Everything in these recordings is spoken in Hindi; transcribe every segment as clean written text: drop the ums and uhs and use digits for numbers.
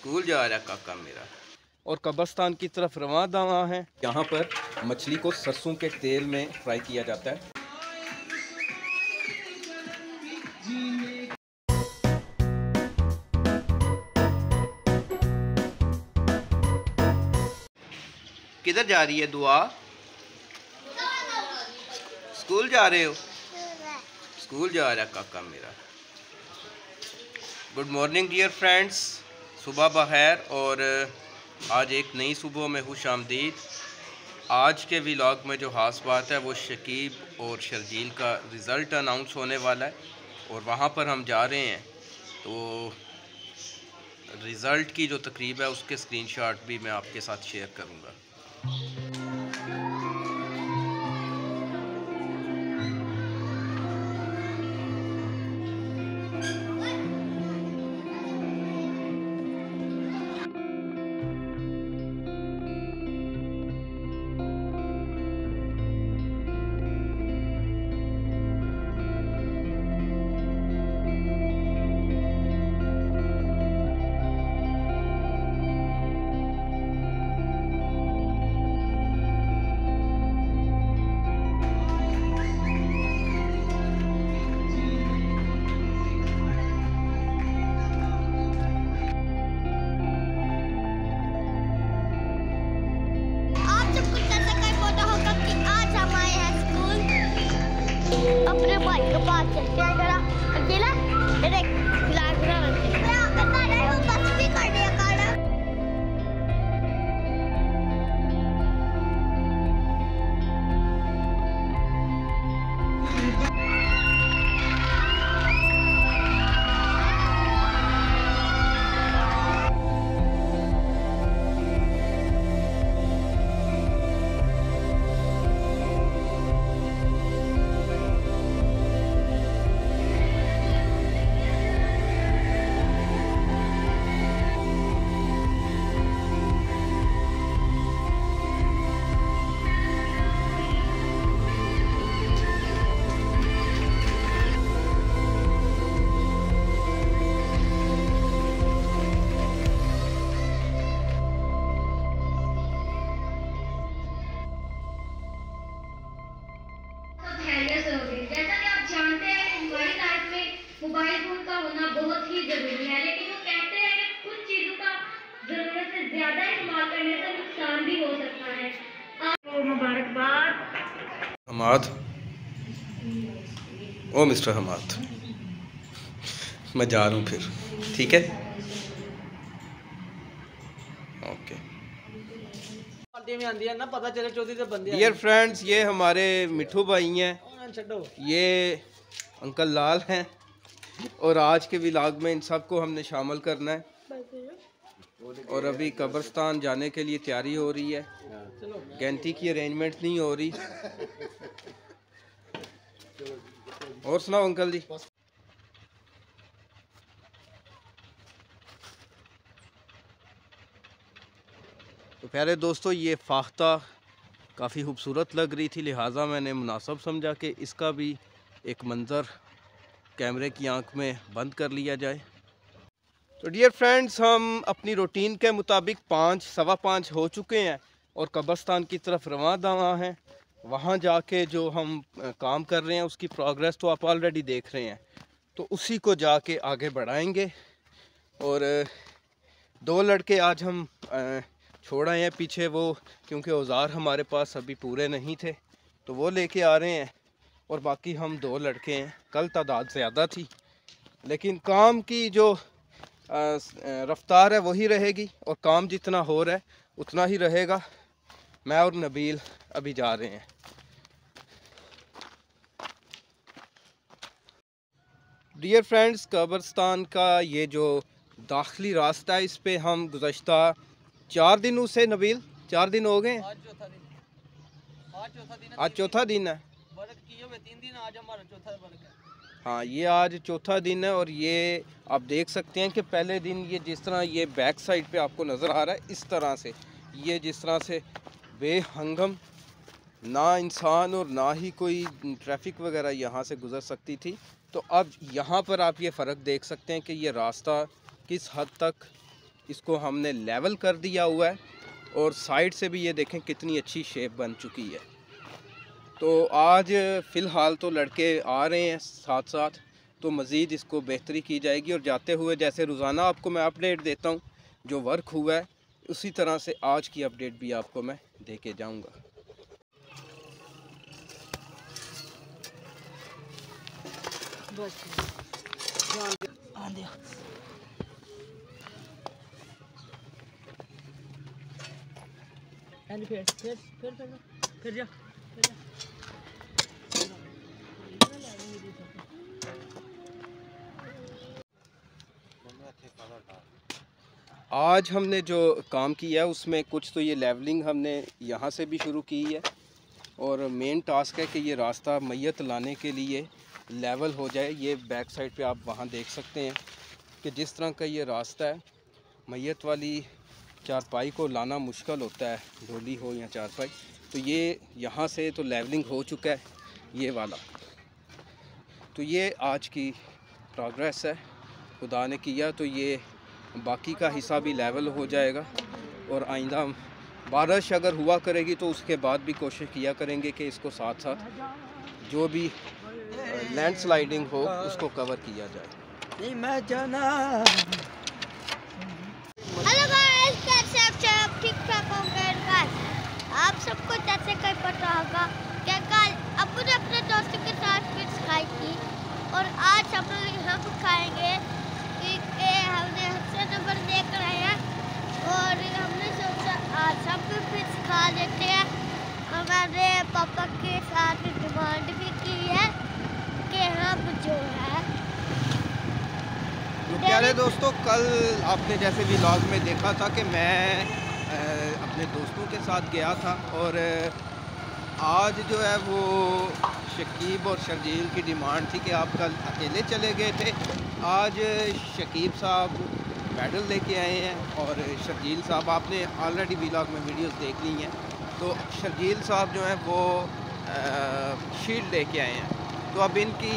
स्कूल जा रहा काका मेरा। और कब्रिस्तान की तरफ रवाना है। यहाँ पर मछली को सरसों के तेल में फ्राई किया जाता है। किधर जा रही है दुआ? स्कूल जा रहे हो? स्कूल जा रहा काका मेरा। गुड मॉर्निंग डियर फ्रेंड्स, सुबह बखैर। और आज एक नई सुबह में खुश आमदीद। आज के व्लॉग में जो ख़ास बात है वो शकीब और शर्जील का रिज़ल्ट अनाउंस होने वाला है और वहाँ पर हम जा रहे हैं। तो रिज़ल्ट की जो तकरीब है उसके स्क्रीनशॉट भी मैं आपके साथ शेयर करूँगा। अपने भाई के पास चलते हैं जरा अकेला देख लाग रहा है करना है वो बस भी कर दिया काला। मोबाइल फोन का होना बहुत ही जरूरी है, लेकिन वो कहते हैं कि कुछ चीजों का जरूरत से ज्यादा इस्तेमाल करने से नुकसान भी हो सकता है। आपको मुबारकबाद। हमाद, ओ मिस्टर हमाद, मैं जा रहा हूँ फिर, ठीक है? ओके डियर फ्रेंड्स, ये हमारे मिठू भाई हैं, ये अंकल लाल हैं और आज के व्लॉग में इन सबको हमने शामिल करना है। और अभी कब्रिस्तान जाने के लिए तैयारी हो रही है, गैंती की अरेंजमेंट नहीं हो रही। और सुनाओ अंकल जी। तो प्यारे दोस्तों, ये फाख्ता काफ़ी खूबसूरत लग रही थी, लिहाजा मैंने मुनासिब समझा कि इसका भी एक मंज़र कैमरे की आंख में बंद कर लिया जाए। तो डियर फ्रेंड्स, हम अपनी रूटीन के मुताबिक 5:15 हो चुके हैं और कब्रिस्तान की तरफ रवाना हैं। वहाँ जाके जो हम काम कर रहे हैं उसकी प्रोग्रेस तो आप ऑलरेडी देख रहे हैं, तो उसी को जाके आगे बढ़ाएंगे। और 2 लड़के आज हम छोड़ आए हैं पीछे, वो क्योंकि औजार हमारे पास अभी पूरे नहीं थे तो वो लेके आ रहे हैं। और बाकी हम 2 लड़के हैं। कल तादाद ज़्यादा थी, लेकिन काम की जो रफ्तार है वही रहेगी और काम जितना हो रहा है उतना ही रहेगा। मैं और नबील अभी जा रहे हैं। डियर फ्रेंड्स, कब्रिस्तान का ये जो दाखिली रास्ता है, इस पे हम गुज़श्ता 4 दिनों से, नबील 4 दिन हो गए, आज चौथा दिन है। 3 दिन, आज हमारा चौथा वर्क है। हाँ, ये आज चौथा दिन है। और ये आप देख सकते हैं कि पहले दिन ये जिस तरह ये बैक साइड पे आपको नज़र आ रहा है, इस तरह से ये जिस तरह से बेहंगम, ना इंसान और ना ही कोई ट्रैफिक वगैरह यहाँ से गुज़र सकती थी। तो अब यहाँ पर आप ये फ़र्क देख सकते हैं कि ये रास्ता किस हद तक इसको हमने लेवल कर दिया हुआ है और साइड से भी ये देखें कितनी अच्छी शेप बन चुकी है। तो आज फ़िलहाल तो लड़के आ रहे हैं साथ साथ, तो मज़ीद इसको बेहतरी की जाएगी। और जाते हुए जैसे रोज़ाना आपको मैं अपडेट देता हूँ जो वर्क हुआ है, उसी तरह से आज की अपडेट भी आपको मैं दे के जाऊँगा। फिर जा आज हमने जो काम किया है उसमें कुछ तो ये लेवलिंग हमने यहाँ से भी शुरू की है, और मेन टास्क है कि ये रास्ता मैयत लाने के लिए लेवल हो जाए। ये बैक साइड पे आप वहाँ देख सकते हैं कि जिस तरह का ये रास्ता है, मैयत वाली चारपाई को लाना मुश्किल होता है, डोली हो या चारपाई। तो ये यहाँ से तो लेवलिंग हो चुका है ये वाला। तो ये आज की प्रोग्रेस है, खुदा ने किया तो ये बाकी का हिस्सा भी लेवल हो जाएगा। और आइंदा बारिश अगर हुआ करेगी तो उसके बाद भी कोशिश किया करेंगे कि इसको साथ साथ जो भी लैंडस्लाइडिंग हो उसको कवर किया जाए। मैं जाना। हेलो गाइस, कैसे आप ठीक ठाक होंगे गाइस? आप सबको जैसे कहीं पता होगा कि कल अब्बू ने अपने दोस्तों के साथ फिश खाई थी, और आज हम लोग यहाँ पर खाएंगे कि हमने अच्छे नंबर देकर आए हैं, और हमने सोचा आज हम भी फिश खा लेते हैं। हमारे पापा के साथ डिमांड भी की है कि हम जो है तो प्यारे दोस्तों, कल आपने जैसे व्लॉग में देखा था कि मैं अपने दोस्तों के साथ गया था, और आज जो है वो शकीब और शर्जील की डिमांड थी कि आप कल अकेले चले गए थे। आज शकीब साहब पैडल लेके आए हैं, और शर्जील साहब आपने ऑलरेडी व्लॉग में वीडियोस देख ली हैं। तो शर्जील साहब जो हैं वो शील्ड लेके आए हैं, तो अब इनकी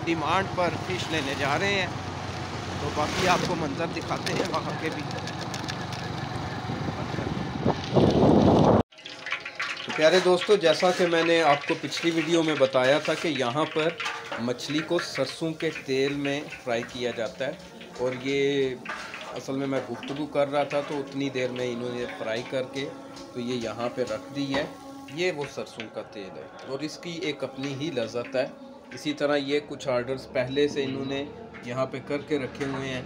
डिमांड पर फ़िश लेने जा रहे हैं। तो बाकी आपको मंजर दिखाते हैं वहाँ के भी। तो प्यारे दोस्तों, जैसा कि मैंने आपको पिछली वीडियो में बताया था कि यहाँ पर मछली को सरसों के तेल में फ्राई किया जाता है, और ये असल में मैं गुफ्तगू कर रहा था तो उतनी देर में इन्होंने फ्राई करके तो ये यहाँ पे रख दी है। ये वो सरसों का तेल है, और इसकी एक अपनी ही लज़्ज़त है। इसी तरह ये कुछ आर्डर्स पहले से इन्होंने यहाँ पे करके रखे हुए हैं।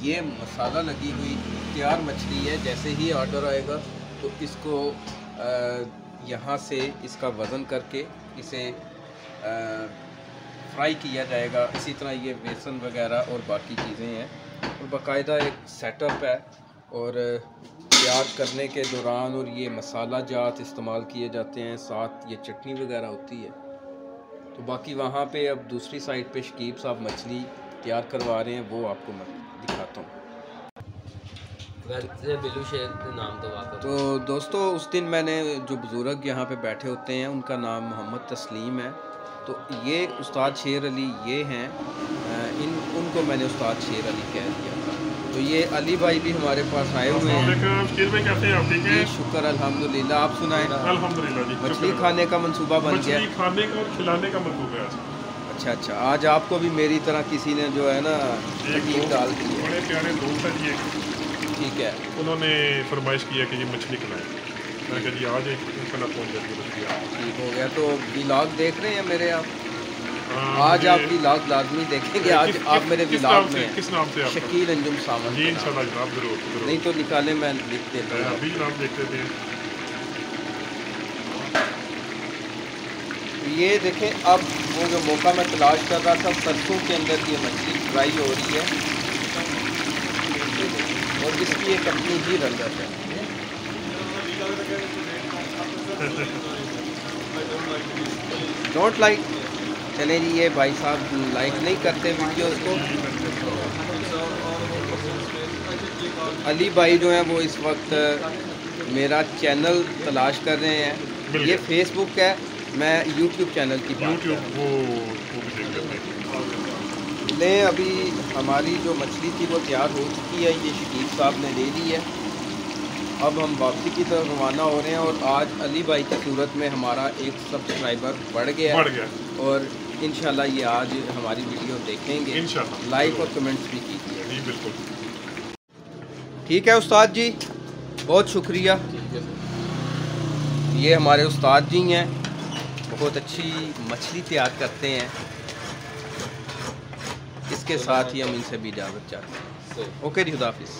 ये मसाला लगी हुई तैयार मछली है, जैसे ही ऑर्डर आएगा तो इसको यहाँ से इसका वज़न करके इसे फ्राई किया जाएगा। इसी तरह ये बेसन वगैरह और बाकी चीज़ें हैं, और बाकायदा एक सेटअप है, और तैयार करने के दौरान और ये मसाला जात इस्तेमाल किए जाते हैं, साथ ये चटनी वगैरह होती है। तो बाकी वहाँ पे अब दूसरी साइड पे शकीब साहब मछली तैयार करवा रहे हैं, वो आपको मैं दिखाता हूँ। बिल्लू शेर नाम तो दोस्तों, उस दिन मैंने जो बुज़ुर्ग यहाँ पे बैठे होते हैं उनका नाम मोहम्मद तस्लीम है। तो ये उस्ताद शेर अली ये हैं, उनको मैंने उस्ताद शेर अली कह दिया था। तो ये अली भाई भी हमारे पास आए हुए हैं। शेर भाई कैसे हैं आप? ठीक है, शुक्र अल्हम्दुलिल्लाह। आप सुनाएं? अल्हम्दुलिल्लाह जी। मछली खाने का मंसूबा बन गया? मछली खाने का और खिलाने का मंसूबा है आज। अच्छा अच्छा, आज आपको भी मेरी तरह किसी ने जो है ना तकलीफ डाल दी है। बड़े प्यारे दोस्त हैं जी, ठीक है, उन्होंने फरमाइश किया कि ये मछली खिलाएं। मैं कहा जी आज इंशाल्लाह पहुँच जाएगी मछली। ठीक हो गया। तो व्लॉग देख रहे हैं मेरे आप? आज आप व्लॉग लाजमी देखेंगे। आज आप मेरे व्लॉग में किस नाम से? शकील अंजुम सावंत जी इंशाल्लाह जनाब, जरूर। नहीं तो निकाले, मैं लिख देता हूँ। अभी नाम देखते थे। ये देखें, अब वो जो मौका मैं तलाश कर रहा था, सरसों के अंदर ये मछली फ्राई हो रही है, और इसकी एक अपनी ही रंगत है। डोंट लाइक, चले जी, ये भाई साहब लाइक नहीं करते वीडियोस को। अली भाई जो है वो इस वक्त मेरा चैनल तलाश कर रहे हैं। ये फेसबुक है, मैं यूट्यूब चैनल की बात कर रहा हूं। लें अभी हमारी जो मछली थी वो तैयार हो चुकी है, ये शकीब साहब ने ले ली है। अब हम वापसी की तरफ रवाना हो रहे हैं और आज अली भाई की सूरत में हमारा एक सब्सक्राइबर बढ़ गया और इंशाल्लाह ये आज हमारी वीडियो देखेंगे, इंशाल्लाह लाइक और कमेंट्स भी कीजिए। जी बिल्कुल ठीक है उस्ताद जी, बहुत शुक्रिया। ये हमारे उस्ताद जी हैं, बहुत अच्छी मछली तैयार करते हैं। इसके साथ ही हम इनसे भी इजाज़त चाहते हैं। ओके जी, खुदा हाफिज़।